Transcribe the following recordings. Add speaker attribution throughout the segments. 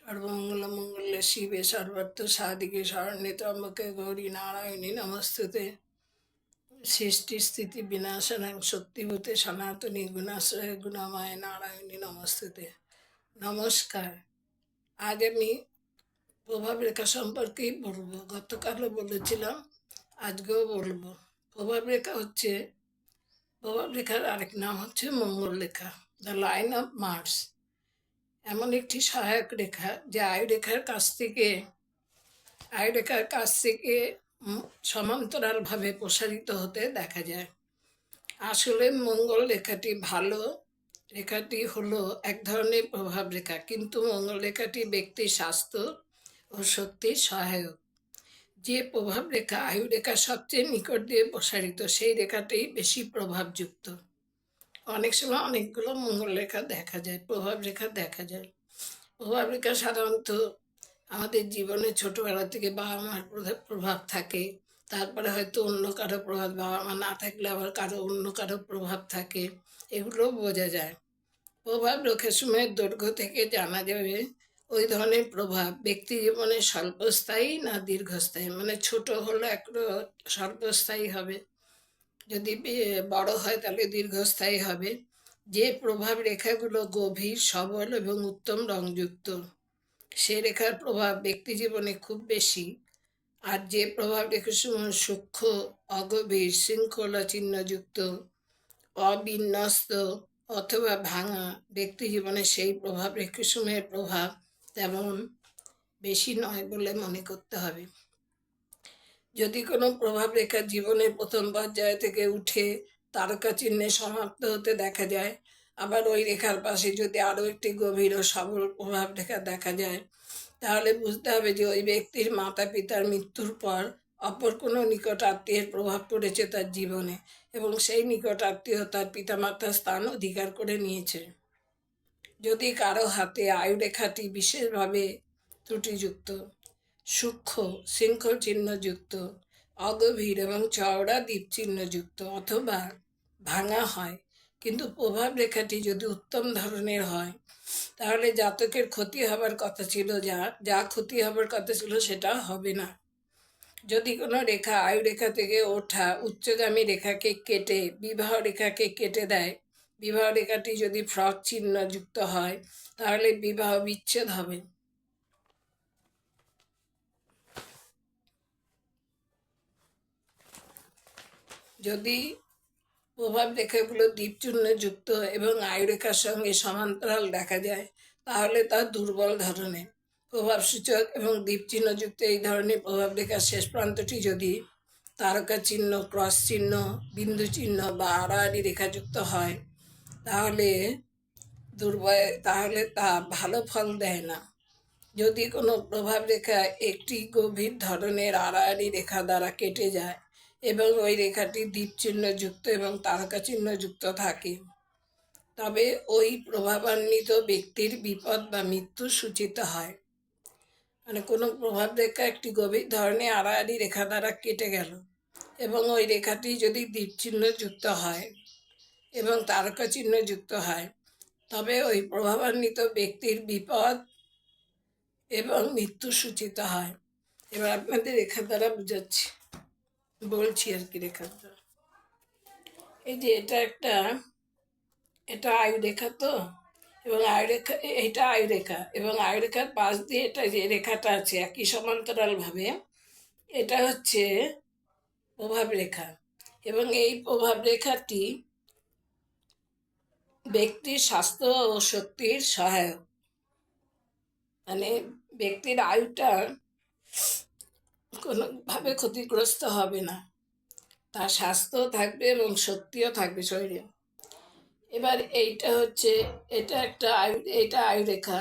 Speaker 1: सर्वमंगलमंगल्ये शिवे सर्वार्थसाधिके शरण्ये त्र्यंबके गौरी नारायणी नमस्तुते। सृष्टि स्थिति विनाशनं शक्तिभूते सनातनी गुणाश्रय गुणामय नारायणी नमस्तुते। নমস্কার। আজ আমি প্রভাব রেখা সম্পর্কেই বলবো। গতকালও বলেছিলাম, আজকেও বলবো। প্রভাব রেখা হচ্ছে, প্রভাব রেখার আরেক নাম হচ্ছে মঙ্গল রেখা, দ্য লাইন অফ মার্স। এমন একটি সহায়ক রেখা যে আয়ুরেখার কাছ থেকে সমান্তরালভাবে প্রসারিত হতে দেখা যায়। আসলে মঙ্গল রেখাটি হলো এক ধরনের প্রভাব রেখা, কিন্তু মঙ্গল রেখাটি ব্যক্তির স্বাস্থ্য ও শক্তির সহায়ক। যে প্রভাব রেখা আয়ুরেখার সবচেয়ে নিকট দিয়ে প্রসারিত, সেই রেখাটি বেশি প্রভাবযুক্ত। অনেক সময় অনেকগুলো মঙ্গল রেখা দেখা যায়, প্রভাব রেখা দেখা যায়। প্রভাব রেখা সাধারণত আমাদের জীবনে ছোটবেলা থেকে বাবা মার প্রভাব থাকে, তারপরে হয়তো অন্য কারো প্রভাব, বাবা মা না থাকলে আবার অন্য কারো প্রভাব থাকে, এগুলো বোঝা যায়। প্রভাব রেখার সময়ের দৈর্ঘ্য থেকে জানা যাবে ওই ধরনের প্রভাব ব্যক্তি জীবনে স্বল্পস্থায়ী না দীর্ঘস্থায়ী। মানে ছোট হলে একটু স্বল্পস্থায়ী হবে, যদি বড় হয় তাহলে দীর্ঘস্থায়ী হবে। যে প্রভাব রেখাগুলো গভীর, সবল এবং উত্তম রংযুক্ত, সে রেখার প্রভাব ব্যক্তি জীবনে খুব বেশি। আর যে প্রভাব রেখাসমূহ সূক্ষ্ম, অগভীর, শৃঙ্খলা চিহ্নযুক্ত, অবিন্যস্ত অথবা ভাঙা, ব্যক্তি জীবনে সেই প্রভাব রেখাসমূহের প্রভাব তেমন বেশি নয় বলে মনে করতে হবে। যদি কোনো প্রভাব রেখা জীবনের প্রথম পর্যায় থেকে উঠে তারকা চিহ্নে সমাপ্ত হতে দেখা যায়, আবার ওই রেখার পাশে যদি আরও একটি গভীর ও সবল প্রভাব রেখা দেখা যায়, তাহলে বুঝতে হবে যে ওই ব্যক্তির মাতা পিতার মৃত্যুর পর অপর কোনো নিকট আত্মীয়ের প্রভাব পড়েছে তার জীবনে, এবং সেই নিকট আত্মীয় তার পিতামাতার স্থান অধিকার করে নিয়েছে। যদি কারো হাতে আয়ুরেখাটি বিশেষভাবে ত্রুটিযুক্ত, সূক্ষ্ম, শৃঙ্খল চিহ্নযুক্ত, অগভীর এবং চওড়া দ্বীপ চিহ্নযুক্ত অথবা ভাঙা হয়, কিন্তু প্রভাব রেখাটি যদি উত্তম ধরনের হয়, তাহলে জাতকের ক্ষতি হবার কথা ছিল, যা ক্ষতি হবার কথা ছিল সেটা হবে না। যদি কোনো রেখা আয়ুরেখা থেকে ওঠা উচ্চগামী রেখাকে কেটে বিবাহ রেখাকে কেটে দেয়, বিবাহ রেখাটি যদি ফ্রক চিহ্নযুক্ত হয়, তাহলে বিবাহ বিচ্ছেদ হবে। যদি প্রভাব রেখাগুলো দ্বীপচিহ্নযুক্ত এবং আয়ুরেখার সঙ্গে সমান্তরাল দেখা যায়, তাহলে তা দুর্বল ধরনের প্রভাবসূচক। এবং দ্বীপচিহ্নযুক্ত এই ধরনের প্রভাব রেখার শেষ প্রান্তটি যদি তারকা চিহ্ন, ক্রস চিহ্ন, বিন্দু চিহ্ন বা আড়াআড়ি রেখাযুক্ত হয়, তাহলে তা ভালো ফল দেয় না। যদি কোনো প্রভাব রেখা একটি গভীর ধরনের আড়াআড়ি রেখা দ্বারা কেটে যায় এবং ওই রেখাটি দ্বীপ চিহ্নযুক্ত এবং তারকা চিহ্নযুক্ত থাকে, তবে ওই প্রভাবান্বিত ব্যক্তির বিপদ বা মৃত্যু সূচিত হয়। মানে কোনো প্রভাব রেখা একটি গভীর ধরনের আড়াআড়ি রেখা দ্বারা কেটে গেল এবং ওই রেখাটি যদি দ্বীপ চিহ্নযুক্ত হয় এবং তারকা চিহ্নযুক্ত হয়, তবে ওই প্রভাবান্বিত ব্যক্তির বিপদ এবং মৃত্যু সূচিত হয়। এবার আপনাদের রেখা দ্বারা বলছি আর কি। রেখার দ্বারা এই যে এটা আয়ুরেখা, তো এবং আয়ুরেখা, এটা আয়ুরেখা এবং আয়ুরেখার পাশ দিয়ে এটা যে রেখাটা আছে একই সমান্তরালভাবে, এটা হচ্ছে প্রভাব রেখা। এবং এই প্রভাব রেখাটি ব্যক্তির স্বাস্থ্য ও শক্তির সহায়ক। মানে ব্যক্তির আয়ুটা কোনোভাবে ক্ষতিগ্রস্ত হবে না, তার স্বাস্থ্য থাকবে এবং শক্তিও থাকবে শরীরে। এবার এটা আয়ুরেখা,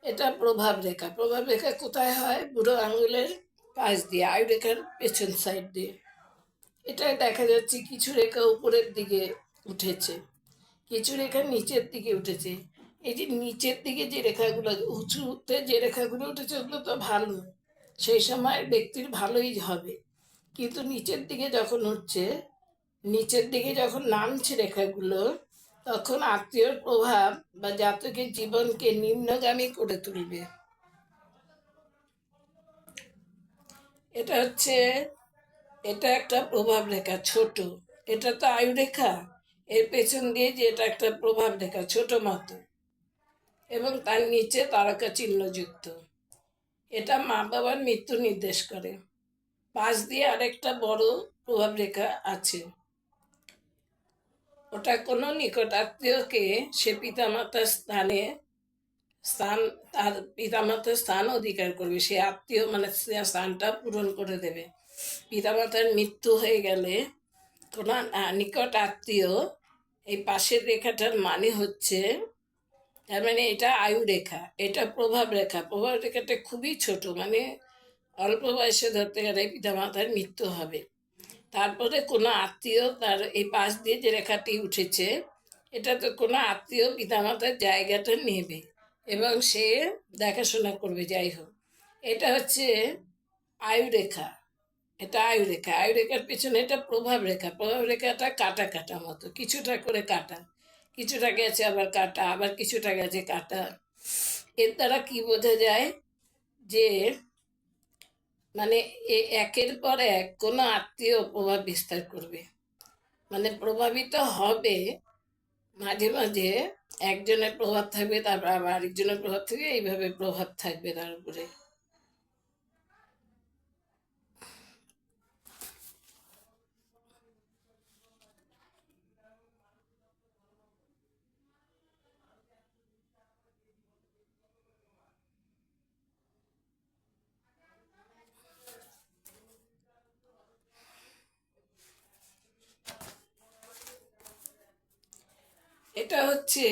Speaker 1: এটা প্রভাব রেখা। প্রভাব রেখা কোথায় হয়? বুড়ো আঙুলের পাশ দিয়ে, আয়ুরেখার পেছন সাইড দিয়ে। এটা দেখা যাচ্ছে কিছু রেখা উপরের দিকে উঠেছে, কিছু রেখা নিচের দিকে উঠেছে। এই যে নিচের দিকে যে রেখাগুলো, উঁচুতে যে রেখাগুলো উঠেছে, ওগুলো তো ভালো, সেই সময় ব্যক্তির ভালোই হবে। কিন্তু নিচের দিকে যখন নামছে রেখাগুলো, তখন আত্মীয়র প্রভাব বা জাতকের জীবনকে নিম্নগামী করে তুলবে। এটা হচ্ছে, এটা একটা প্রভাব রেখা ছোট, এটা তো আয়ু রেখা, এর পেছন দিয়ে যে এটা একটা প্রভাব রেখা ছোট মতো, এবং তার নিচে তারকা চিহ্ন যুক্ত। এটা মা বাবার মৃত্যু নির্দেশ করে। পাশ দিয়ে আরেকটা বড় প্রভাব রেখা আছে, ওটা কোনো নিকট আত্মীয়কে সে পিতামাতার স্থান তার পিতামাতার স্থান অধিকার করবে, সে আত্মীয় মানে সে স্থানটা পূরণ করে দেবে। পিতামাতার মৃত্যু হয়ে গেলে কোনো নিকট আত্মীয়, এই পাশের রেখাটার মানে হচ্ছে, তার মানে এটা আয়ু রেখা, এটা প্রভাব রেখা। প্রভাব রেখাটা খুবই ছোট, মানে অল্প বয়সে ধরতে গেলে পিতামাতার মৃত্যু হবে, তারপরে কোনো আত্মীয় তার এই পাশ দিয়ে যে রেখাটি উঠেছে, এটা তো কোনো আত্মীয় পিতামাতার জায়গাটা নেবে এবং সে দেখাশোনা করবে, যাই হোক। এটা হচ্ছে আয়ু রেখা, এটা আয়ু রেখা। আয়ু রেখার পেছনে এটা প্রভাব রেখা। প্রভাব রেখাটা কাটা কাটা মতো, কিছুটা করে কাটা, কিছুটা গেছে আবার কাটা, আবার কিছুটা গেছে কাটা। এর দ্বারা কি বোঝা যায় যে মানে একের পর এক কোনো আত্মীয় প্রভাব বিস্তার করবে, মানে প্রভাবিত হবে। মাঝে মাঝে একজনের প্রভাব থাকবে, তারপর আবার আরেকজনের প্রভাব থাকবে, এইভাবে প্রভাব থাকবে তার উপরে। এটা হচ্ছে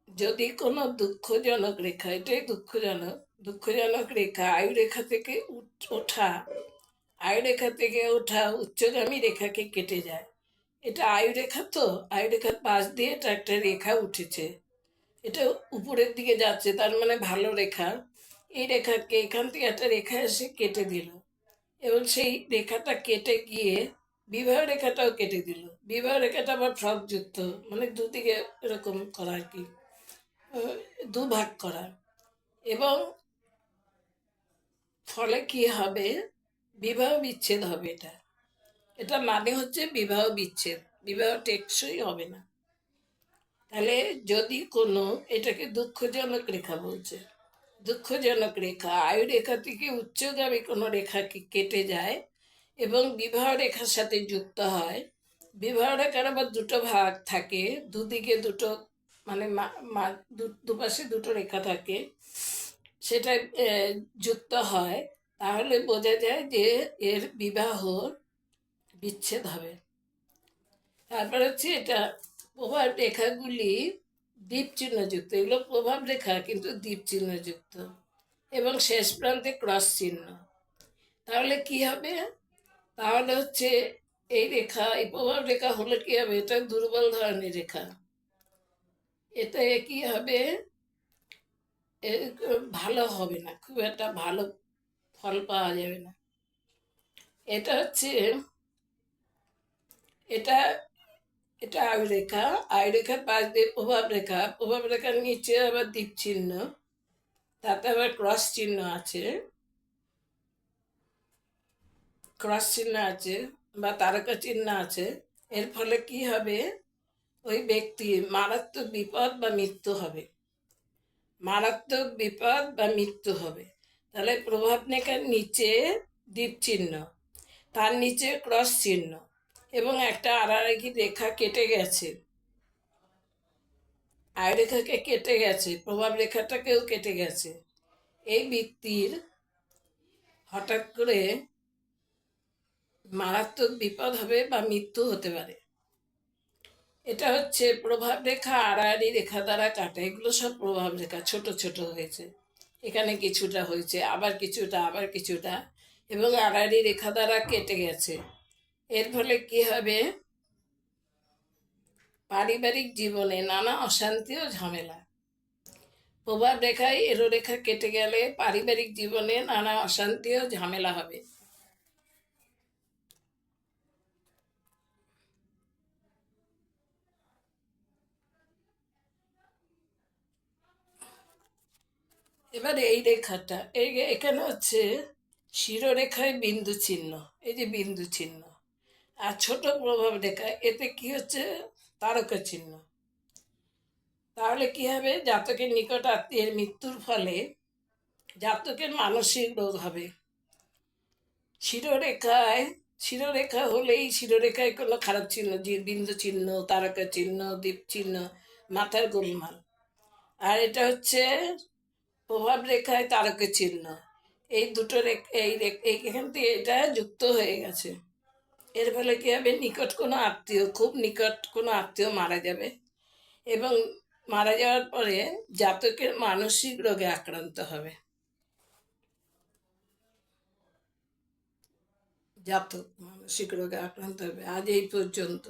Speaker 1: যদি কোনো দুঃখজনক রেখা, এটাই দুঃখজনক, দুঃখজনক রেখা আয়ু রেখা থেকে ওঠা, আয়ু রেখা থেকে ওঠা উচ্চগামী রেখাকে কেটে যায়। এটা আয়ু রেখা, তো আয়ু রেখার পাশ দিয়ে এটা একটা রেখা উঠেছে, এটা উপরের দিকে যাচ্ছে, তার মানে ভালো রেখা। এই রেখাকে এখান থেকে একটা রেখা এসে কেটে দিল, এবং সেই রেখাটা কেটে গিয়ে বিবাহ রেখাটাও কেটে দিল। বিবাহ রেখাটা আবার ফ্রকযুক্ত, মানে দুদিকে এরকম করা আর কি, দুভাগ করা। এবং ফলে কি হবে, বিবাহ বিচ্ছেদ হবে। এটা এটা মানে হচ্ছে বিবাহ বিচ্ছেদ, বিবাহ টেকসই হবে না। তাহলে যদি কোনো, এটাকে দুঃখজনক রেখা বলছে, দুঃখজনক রেখা আয়ু রেখা থেকে উচ্চগামী কোনো রেখাকে কেটে যায় এবং বিবাহ রেখার সাথে যুক্ত হয়। বিবাহ রেখার আবার দুটো ভাগ থাকে, দুদিকে দুটো, মানে দুপাশে দুটো রেখা থাকে, সেটা যুক্ত হয়, তাহলে বোঝা যায় যে এর বিবাহ বিচ্ছেদ হবে। তারপর হচ্ছে এটা প্রভাব রেখাগুলি দ্বীপ চিহ্নযুক্ত, এগুলো প্রভাব রেখা কিন্তু দ্বীপ চিহ্নযুক্ত, এবং শেষ প্রান্তে ক্রস চিহ্ন। তাহলে কি হবে, তাহলে হচ্ছে এই রেখা, এই প্রভাব রেখা হলে কি হবে, এটা দুর্বল ধরনের রেখা। এতে কি হবে, ভালো হবে না, খুব একটা ভালো ফল পাওয়া যাবে না। এটা হচ্ছে, এটা এটা আয়ু রেখা, আয়ু রেখার পাশ দিয়ে প্রভাব রেখা, প্রভাব রেখার নিচে আবার দ্বীপ চিহ্ন, তাতে আবার ক্রস চিহ্ন আছে, ক্রস চিহ্ন আছে বা তারকা চিহ্ন আছে। এর ফলে কি হবে, ওই ব্যক্তির মারাত্মক বিপদ বা মৃত্যু হবে, মারাত্মক বিপদ বা মৃত্যু হবে। তাহলে প্রভাব রেখার নিচে দ্বীপ চিহ্ন, তার নিচে ক্রস চিহ্ন, এবং একটা আড়াআড়ি রেখা কেটে গেছে, আয় রেখাকে কেটে গেছে, প্রভাব রেখাটাকেও কেটে গেছে। এই ব্যক্তির হঠাৎ করে মারাত্মক বিপদ হবে বা মৃত্যু হতে পারে। এটা হচ্ছে প্রভাব রেখা আড়াআড়ি রেখা দ্বারা কাটা, এগুলো সব প্রভাব রেখা, ছোট ছোট হয়েছে, এখানে কিছুটা হয়েছে, আবার কিছুটা, আবার কিছুটা, এবং আড়াআড়ি রেখা দ্বারা কেটে গেছে। এর ফলে কি হবে, পারিবারিক জীবনে নানা অশান্তি ও ঝামেলা। প্রভাব রেখায় এরো রেখা কেটে গেলে পারিবারিক জীবনে নানা অশান্তি ও ঝামেলা হবে। এবার এই রেখাটা, এখানে হচ্ছে শিরোরেখায় বিন্দু চিহ্ন, এই যে বিন্দু চিহ্ন, আর ছোট প্রভাব রেখা, এতে কি হচ্ছে, তারকা চিহ্ন। তাহলে কি হবে, জাতকের নিকট আত্মীয়ের মৃত্যুর ফলে জাতকের মানসিক রোগ হবে। শিরোরেখায়, শিরোরেখা হলেই শিরোরেখায় কোনো খারাপ চিহ্ন, যে বিন্দু চিহ্ন, তারকা চিহ্ন, দ্বীপ চিহ্ন, মাথার গোলমাল। আর এটা হচ্ছে প্রভাব রেখায় তারকা চিহ্ন, এই দুটো এখান থেকে এটা যুক্ত হয়ে গেছে। এর ফলে কি হবে, নিকট কোনো আত্মীয়, খুব নিকট কোনো আত্মীয় মারা যাবে, এবং মারা যাওয়ার পরে জাতকের মানসিক রোগে আক্রান্ত হবে। জাতক মানসিক রোগে আক্রান্ত হবে। আজ এই পর্যন্ত।